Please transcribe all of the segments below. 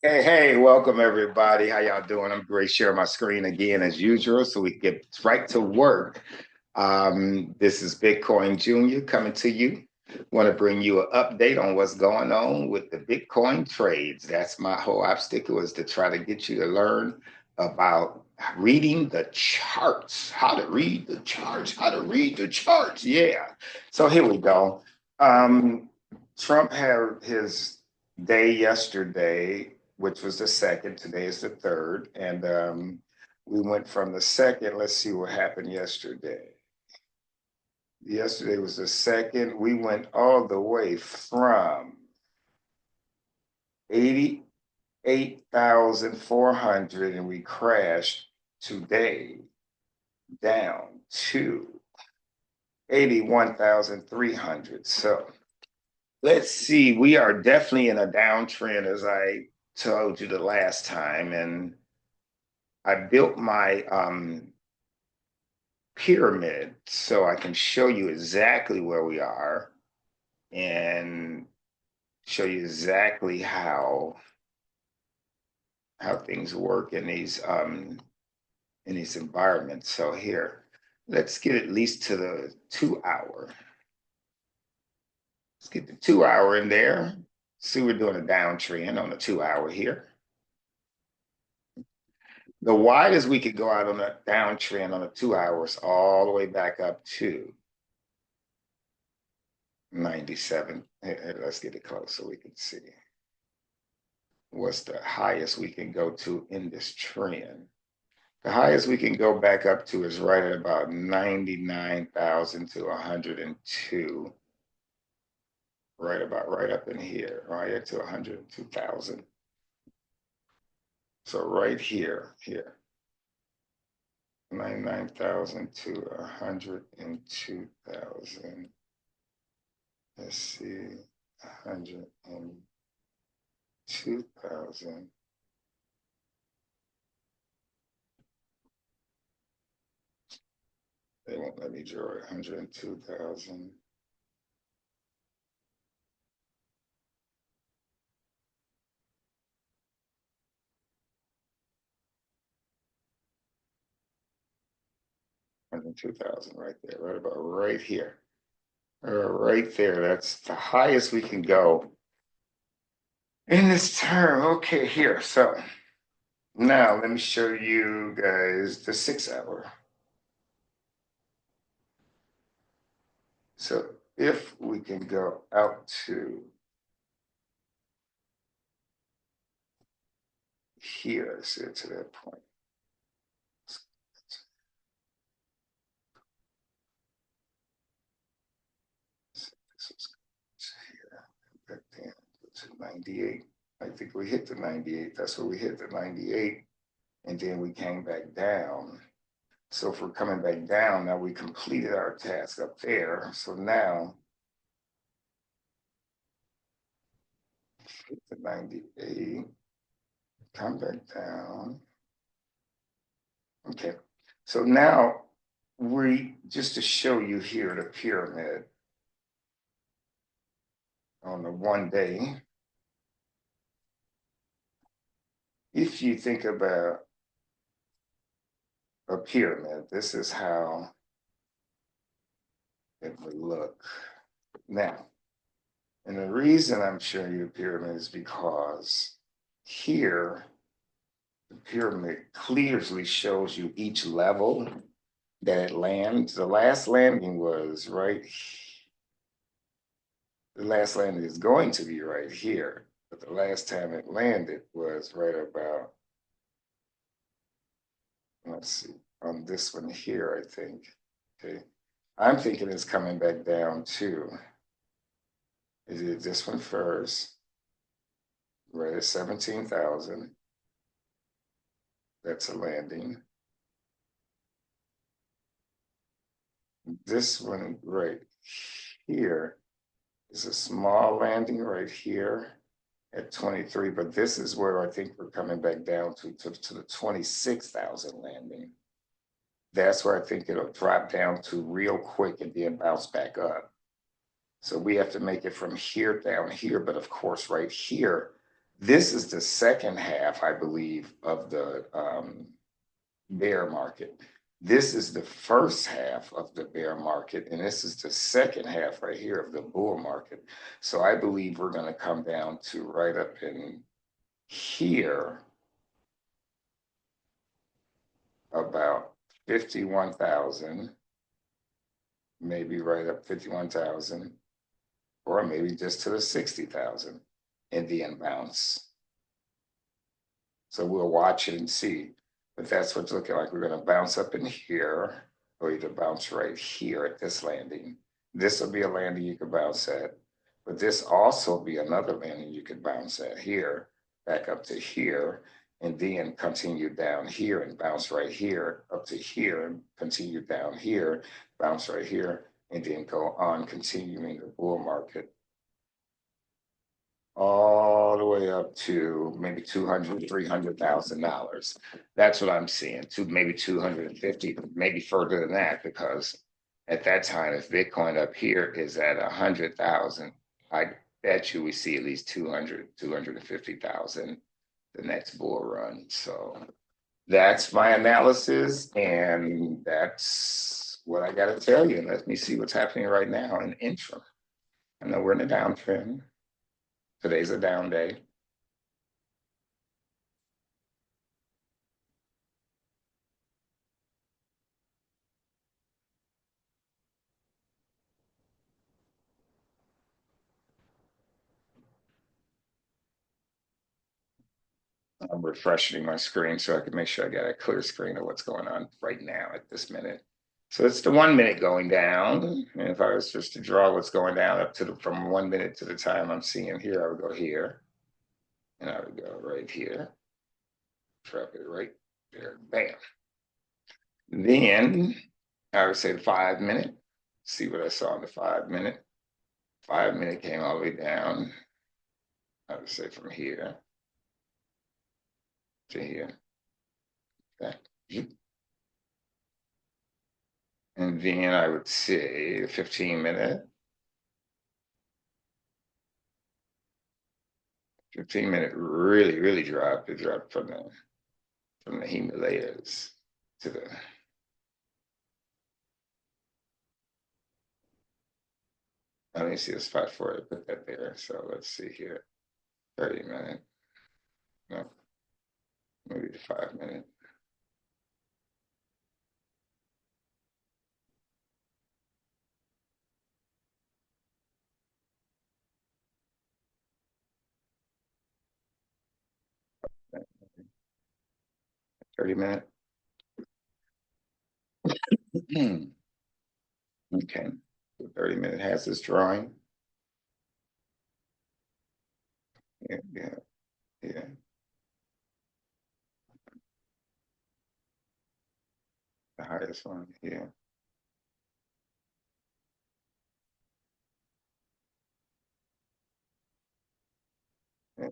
Hey, welcome everybody. How y'all doing? I'm great. Share my screen again as usual so we can get right to work. This is Bitcoin Jr. coming to you. Want to bring you an update on what's going on with the Bitcoin trades. That's my whole obstacle is to try to get you to learn about reading the charts, how to read the charts, how to read the charts. Yeah. So here we go. Um, Trump had his day yesterday, which was the second. Today is the third. And we went from the second. Let's see what happened yesterday. Yesterday was the second. We went all the way from 88,400 and we crashed today down to 81,300. So let's see. We are definitely in a downtrend, as I told you the last time. And I built my pyramid so I can show you exactly where we are and show you exactly how things work in these environments. So here, let's get at least to the 2 hour. Let's get the 2 hour in there. See, we're doing a downtrend on the 2 hour here. The widest we could go out on a downtrend on the 2 hours all the way back up to 97. Let's get it close so we can see what's the highest we can go to in this trend. The highest we can go back up to is right at about 99,000 to 102. Right up in here, right to 102,000. So right here, 99,000 to 102,000. Let's see, 102,000. They won't let me draw it. 102,000. 102,000 right there, right about right here. Right there. That's the highest we can go in this term. Okay, here. So now let me show you guys the 6 hour. So if we can go out to here, so to that point. This is here, back down to 98. I think we hit the 98. That's where we hit the 98. And then we came back down. So if we're coming back down, now we completed our task up there. So now hit the 98, come back down. Okay, so now just to show you here the pyramid on the 1 day, if you think about a pyramid, this is how it would look. Now, and the reason I'm showing you the pyramid is because here, the pyramid clearly shows you each level that it lands. The last landing was the last landing is going to be right here, but the last time it landed was right about, let's see, on this one here, I think. Okay. I'm thinking it's coming back down too. Is it this one first? Right at 17,000. That's a landing. This one right here is a small landing right here at 23, but this is where I think we're coming back down to the 26,000 landing. That's where I think it'll drop down to real quick and then bounce back up. So we have to make it from here down here, but of course right here, This is the second half, I believe, of the bear market. This is the first half of the bear market, and this is the second half right here of the bull market. So I believe we're going to come down to right up in here about 51,000, maybe right up 51,000, or maybe just to the 60,000 and then bounce. So we'll watch it and see. But that's what's looking like. We're going to bounce up in here, or either bounce right here at this landing. This will be a landing you could bounce at, but this also be another landing you could bounce at here, back up to here, and then continue down here and bounce right here up to here and continue down here, bounce right here, and then go on continuing the bull market all the way up to maybe $200,000, $300,000. That's what I'm seeing. To maybe 250, maybe further than that, because at that time, if Bitcoin up here is at 100,000, I bet you we see at least 200, 250,000 the next bull run. So that's my analysis, and that's what I got to tell you. Let me see what's happening right now in interim. I know we're in a downtrend. Today's a down day. I'm refreshing my screen so I can make sure I got a clear screen of what's going on right now at this minute. So it's the 1 minute going down. And if I was just to draw what's going down up to from 1 minute to the time I'm seeing here, I would go here. And I would go right here. Drop it right there. Bam. Then I would say 5 minute. See what I saw in the 5 minute. 5 minute came all the way down. I would say from here to here. Okay. And then I would say the 15 minute. 15 minute really dropped. It dropped from the Himalayas to the let me see the spot for it. Put that there. So let's see here. 30 minute. No, maybe the 5 minute. $30 minute. Okay. The 30 minute has this drawing. Yeah. The highest one. Yeah. Yeah.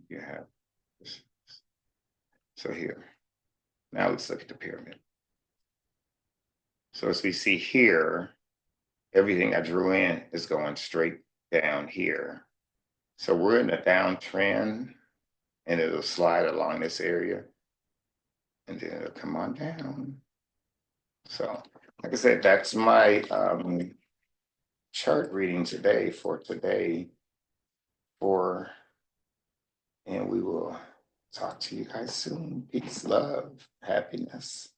You have this. So here. Now let's look at the pyramid. So as we see here, everything I drew in is going straight down here. So we're in a downtrend, and it'll slide along this area, and then it'll come on down. So, like I said, that's my chart reading today, and we will talk to you guys soon. Peace, love, happiness.